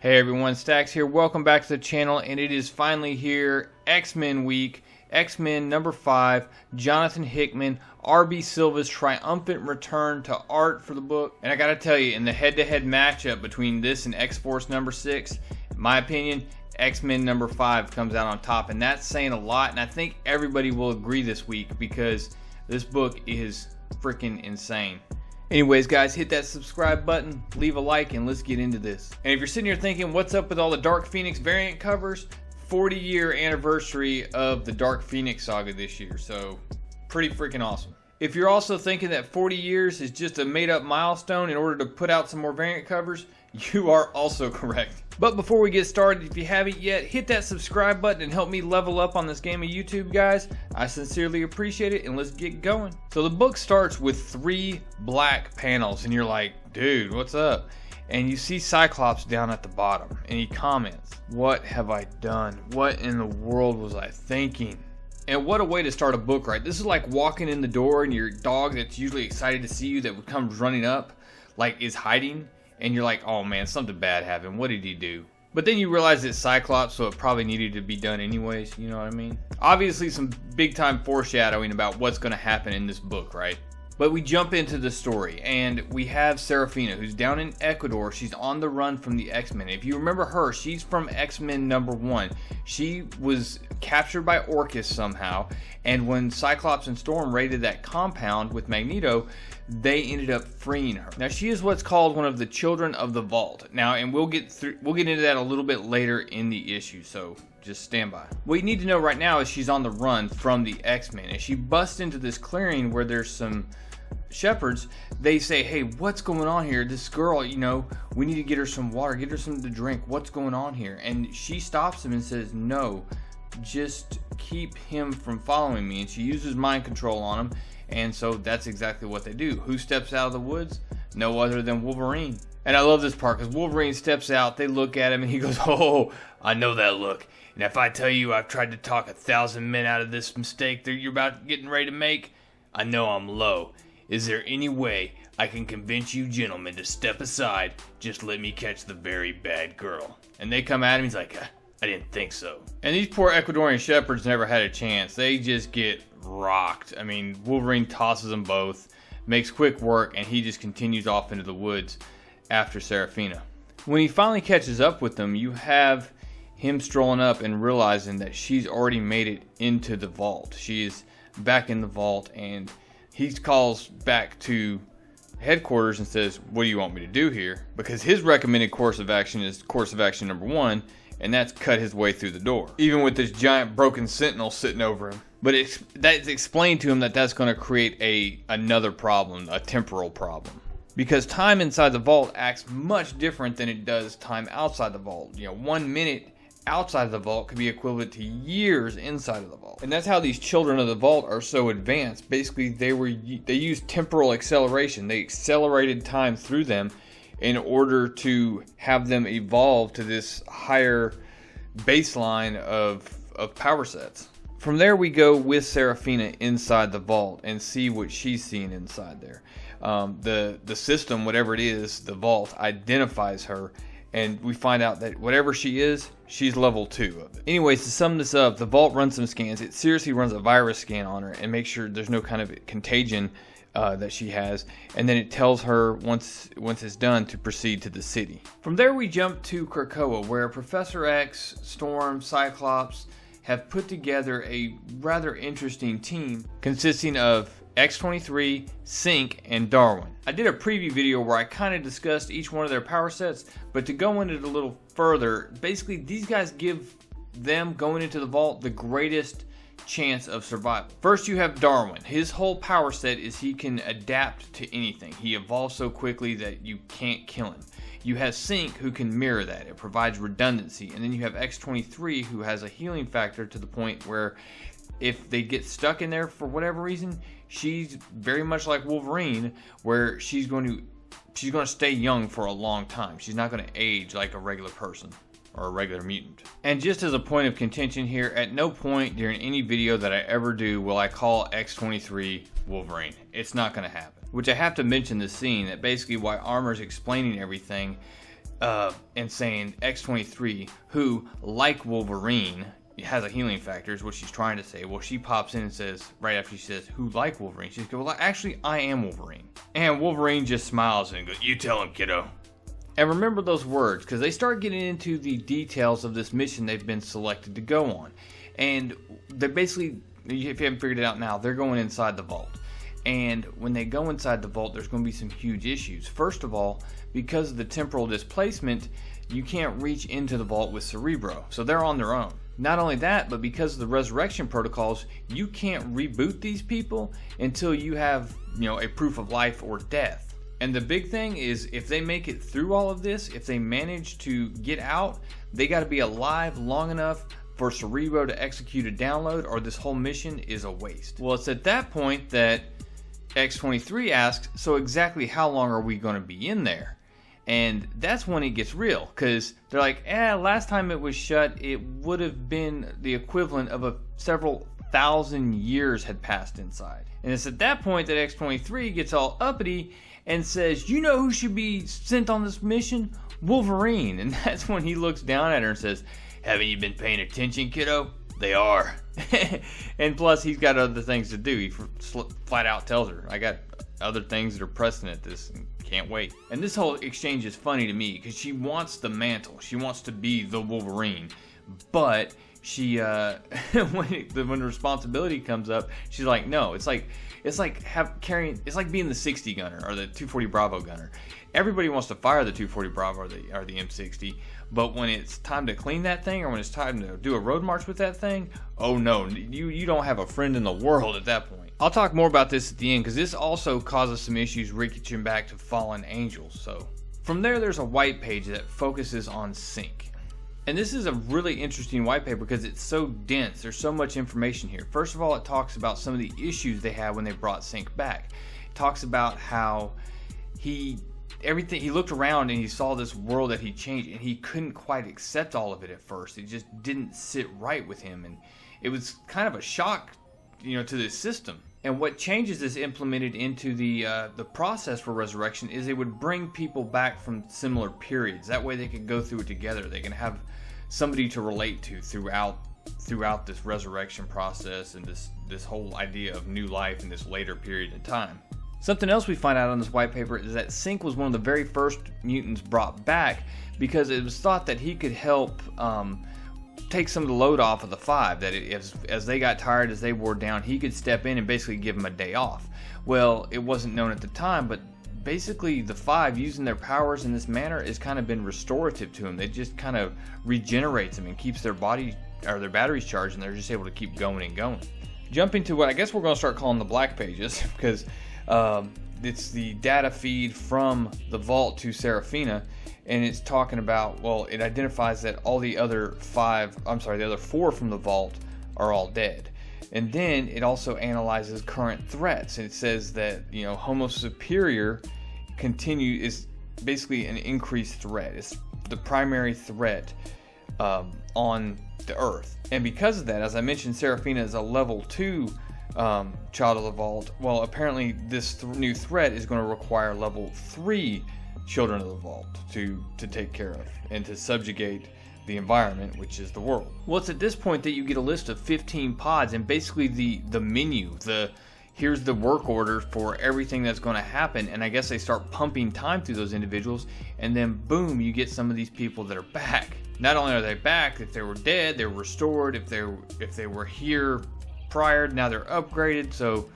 Hey everyone, Stacks here. Welcome back to the channel, and it is finally here, X-Men week. X-Men number 5, Jonathan Hickman, R.B. Silva's triumphant return to art for the book. And I gotta tell you, in the head-to-head matchup between this and X-Force number 6, in my opinion, X-Men number 5 comes out on top, and that's saying a lot, and I think everybody will agree this week because this book is freaking insane. Anyways, guys, hit that subscribe button, leave a like, and let's get into this. And if you're sitting here thinking, what's up with all the Dark Phoenix variant covers? 40-year anniversary of the Dark Phoenix saga this year, so pretty freaking awesome. If you're also thinking that 40 years is just a made-up milestone in order to put out some more variant covers, you are also correct. But before we get started, if you haven't yet, hit that subscribe button and help me level up on this game of YouTube, guys. I sincerely appreciate it, and let's get going. So the book starts with 3 black panels, and you're like, dude, what's up? And you see Cyclops down at the bottom, and he comments, what have I done? What in the world was I thinking? And what a way to start a book, right? This is like walking in the door, and your dog that's usually excited to see you that comes running up, like is hiding. And you're like, oh man, something bad happened. What did he do? But then you realize it's Cyclops, so it probably needed to be done anyways. You know what I mean? Obviously, some big time foreshadowing about what's going to happen in this book, right? But we jump into the story, and we have Serafina, who's down in Ecuador. She's on the run from the X-Men. If you remember her, she's from X-Men number 1. She was captured by Orchis somehow, and when Cyclops and Storm raided that compound with Magneto, they ended up freeing her. Now, she is what's called one of the Children of the Vault. Now, and we'll get into that a little bit later in the issue, so just stand by. What you need to know right now is she's on the run from the X-Men, and she busts into this clearing where there's some shepherds. They say, hey, what's going on here? This girl, you know, we need to get her some water, get her something to drink. What's going on here? And she stops him and says, no, just keep him from following me. And she uses mind control on him. And so that's exactly what they do. Who steps out of the woods? No other than Wolverine. And I love this part because Wolverine steps out, they look at him, and he goes, oh, I know that look. And if I tell you I've tried to talk 1,000 men out of this mistake that you're about getting ready to make, I know I'm low. Is there any way I can convince you gentlemen to step aside? Just let me catch the very bad girl. And they come at him, he's like, I didn't think so. And these poor Ecuadorian shepherds never had a chance. They just get rocked. I mean, Wolverine tosses them both, makes quick work, and he just continues off into the woods after Serafina. When he finally catches up with them, you have him strolling up and realizing that she's already made it into the vault. She is back in the vault, and he calls back to headquarters and says, what do you want me to do here? Because his recommended course of action is course of action number 1, and that's cut his way through the door, even with this giant broken sentinel sitting over him. But that's explained to him that that's going to create another problem, a temporal problem. Because time inside the vault acts much different than it does time outside the vault. You know, 1 minute outside of the vault could be equivalent to years inside of the vault. And that's how these children of the vault are so advanced. Basically, they used temporal acceleration. They accelerated time through them in order to have them evolve to this higher baseline of power sets. From there, we go with Serafina inside the vault and see what she's seeing inside there. The system, whatever it is, the vault, identifies her, and we find out that whatever she is, she's level 2 of it. Anyways, to sum this up, the vault runs some scans. It seriously runs a virus scan on her and makes sure there's no kind of contagion that she has. And then it tells her, once it's done, to proceed to the city. From there, we jump to Krakoa, where Professor X, Storm, Cyclops have put together a rather interesting team consisting of X-23, Sync, and Darwin. I did a preview video where I kind of discussed each one of their power sets, but to go into it a little further, basically these guys give them going into the vault the greatest chance of survival. First, you have Darwin. His whole power set is he can adapt to anything. He evolves so quickly that you can't kill him. You have Sync, who can mirror that. It provides redundancy. And then you have X-23, who has a healing factor to the point where if they get stuck in there for whatever reason, she's very much like Wolverine, where she's going to stay young for a long time. She's not going to age like a regular person or a regular mutant. And just as a point of contention here, at no point during any video that I ever do will I call X-23 Wolverine. It's not going to happen. Which I have to mention this scene that basically while Armor's explaining everything, and saying X-23, who, like Wolverine, has a healing factor, is what she's trying to say. Well, she pops in and says, right after she says, who like Wolverine, she goes, well, actually, I am Wolverine. And Wolverine just smiles and goes, you tell him, kiddo. And remember those words, because they start getting into the details of this mission they've been selected to go on. And they're basically, if you haven't figured it out now, they're going inside the vault. And when they go inside the vault, there's going to be some huge issues. First of all, because of the temporal displacement, you can't reach into the vault with Cerebro. So they're on their own. Not only that, but because of the resurrection protocols, you can't reboot these people until you have, a proof of life or death. And the big thing is, if they make it through all of this, if they manage to get out, they got to be alive long enough for Cerebro to execute a download, or this whole mission is a waste. Well, it's at that point that X-23 asks, so exactly how long are we going to be in there? And that's when it gets real, because they're like, last time it was shut, it would have been the equivalent of several thousand years had passed inside. And it's at that point that X-23 gets all uppity and says, you know who should be sent on this mission? Wolverine. And that's when he looks down at her and says, haven't you been paying attention, kiddo? They are. And plus, he's got other things to do. He flat out tells her, I got other things that are pressing at this. Can't wait. And this whole exchange is funny to me because she wants the mantle. She wants to be the Wolverine. But she, when the responsibility comes up, she's like, no. It's like being the 60 gunner or the 240 Bravo gunner. Everybody wants to fire the 240 Bravo or the M60. But when it's time to clean that thing, or when it's time to do a road march with that thing, oh no, you don't have a friend in the world at that point. I'll talk more about this at the end, because this also causes some issues reaching back to fallen angels. So from there's a white page that focuses on Sync. And this is a really interesting white paper because it's so dense. There's so much information here. First of all, it talks about some of the issues they had when they brought Sync back. It talks about how he looked around and he saw this world that he changed, and he couldn't quite accept all of it at first. It just didn't sit right with him, and it was kind of a shock, to this system. And what changes is implemented into the process for resurrection is they would bring people back from similar periods. That way they could go through it together. They can have somebody to relate to throughout this resurrection process and this whole idea of new life in this later period of time. Something else we find out on this white paper is that Sync was one of the very first mutants brought back because it was thought that he could help take some of the load off of the Five, that as they got tired, as they wore down, he could step in and basically give them a day off. Well, it wasn't known at the time, but basically the Five, using their powers in this manner, has kind of been restorative to them. It just kind of regenerates them and keeps their batteries charged, and they're just able to keep going and going. Jumping to what I guess we're going to start calling the black pages, because it's the data feed from the vault to Seraphina, and it's talking about, it identifies that all the other the other four from the vault are all dead. And then it also analyzes current threats, and it says that Homo Superior is basically an increased threat. It's the primary threat on the Earth, and because of that, as I mentioned, Seraphina is a level 2 child of the vault. Well, apparently this new threat is going to require level 3 children of the vault to take care of and to subjugate the environment, which is the world. Well, it's at this point that you get a list of 15 pods, and basically the menu, here's the work order for everything that's going to happen, and I guess they start pumping time through those individuals, and then boom, you get some of these people that are back. Not only are they back, if they were dead, they're restored. If they were here prior, now they're upgraded. So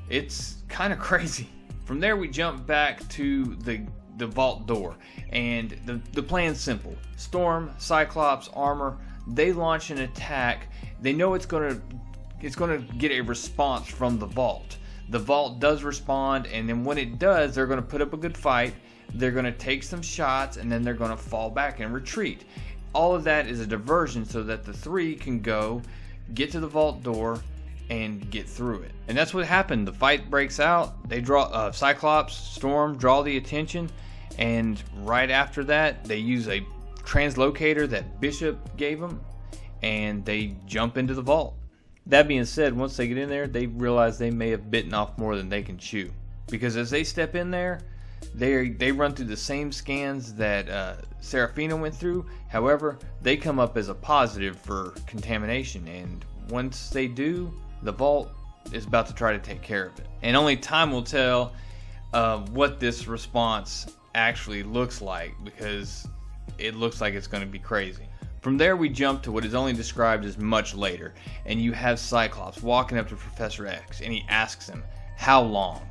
it's kind of crazy. From there, we jump back to the vault door, and the plan's simple. Storm, Cyclops, Armor, they launch an attack. They know it's going to get a response from the vault. The vault does respond, and then when it does, they're going to put up a good fight. They're going to take some shots, and then they're going to fall back and retreat. All of that is a diversion so that the three can go get to the vault door and get through it. And that's what happened. The fight breaks out. They draw Cyclops, Storm draw the attention, and right after that, they use a translocator that Bishop gave them, and they jump into the vault. That being said, once they get in there, they realize they may have bitten off more than they can chew, because as they step in there, They run through the same scans that Serafina went through. However, they come up as a positive for contamination, and once they do, the vault is about to try to take care of it. And only time will tell what this response actually looks like, because it looks like it's going to be crazy. From there, we jump to what is only described as much later, and you have Cyclops walking up to Professor X, and he asks him, "How long?"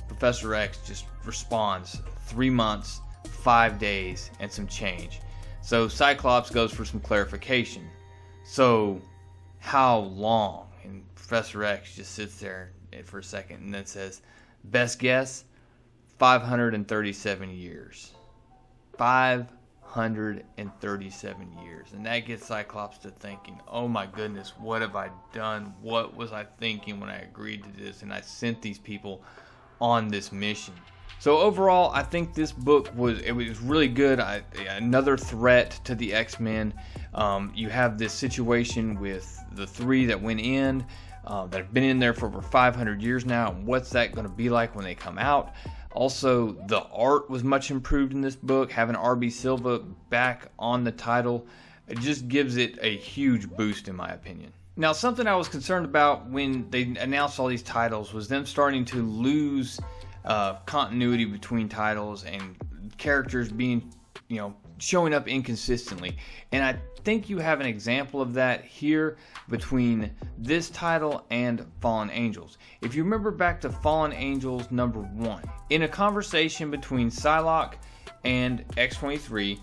Professor X just responds, 3 months, 5 days, and some change. So Cyclops goes for some clarification. "So, how long?" And Professor X just sits there for a second and then says, "Best guess, 537 years. 537 years. And that gets Cyclops to thinking, oh my goodness, what have I done? What was I thinking when I agreed to this and I sent these people on this mission? So overall, I think this book was really good. Another threat to the X-Men. You have this situation with the three that went in, that have been in there for over 500 years now. And what's that going to be like when they come out? Also, the art was much improved in this book. Having RB Silva back on the title, it just gives it a huge boost in my opinion. Now, something I was concerned about when they announced all these titles was them starting to lose continuity between titles and characters being, showing up inconsistently. And I think you have an example of that here between this title and Fallen Angels. If you remember back to Fallen Angels #1, in a conversation between Psylocke and X-23,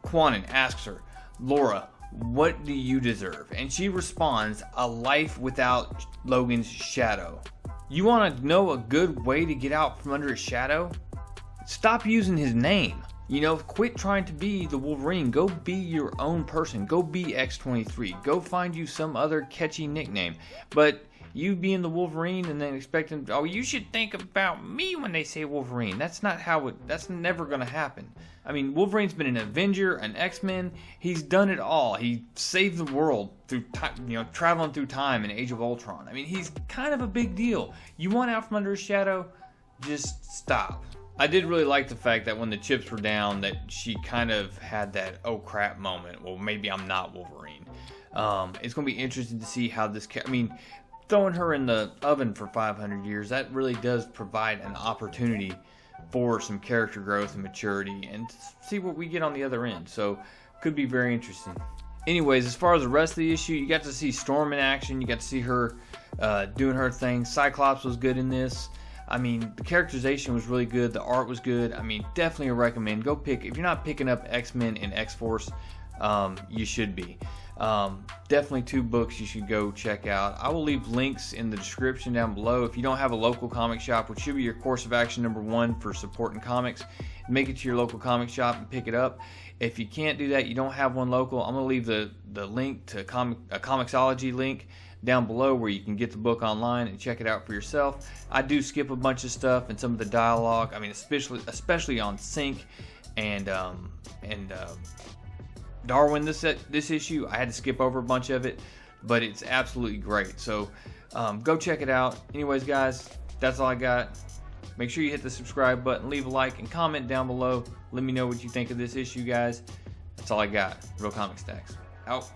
Quanon asks her, "Laura, what do you deserve?" And she responds, "A life without Logan's shadow." You want to know a good way to get out from under his shadow? Stop using his name. Quit trying to be the Wolverine. Go be your own person. Go be X-23. Go find you some other catchy nickname. But you being the Wolverine and then expecting, oh, you should think about me when they say Wolverine. That's never going to happen. I mean, Wolverine's been an Avenger, an X-Men. He's done it all. He saved the world through time, traveling through time in Age of Ultron. I mean, he's kind of a big deal. You want out from under his shadow? Just stop. I did really like the fact that when the chips were down, that she kind of had that oh crap moment. Well, maybe I'm not Wolverine. It's going to be interesting to see how this. Throwing her in the oven for 500 years, that really does provide an opportunity for some character growth and maturity, and see what we get on the other end. So, could be very interesting. Anyways, as far as the rest of the issue, you got to see Storm in action. You got to see her doing her thing. Cyclops was good in this. The characterization was really good. The art was good. Definitely a recommend. Go pick. If you're not picking up X-Men and X-Force, you should be. Definitely 2 books you should go check out. I will leave links in the description down below. If you don't have a local comic shop, which should be your course of action #1 for supporting comics, make it to your local comic shop and pick it up. If you can't do that, you don't have one local, I'm going to leave the link to a Comixology link down below where you can get the book online and check it out for yourself. I do skip a bunch of stuff and some of the dialogue. Especially on Sync and Darwin this issue. I had to skip over a bunch of it, but it's absolutely great. So go check it out. Anyways, guys, that's all I got. Make sure you hit the subscribe button, leave a like, and comment down below. Let me know what you think of this issue, guys. That's all I got. Real Comic Stacks. Out.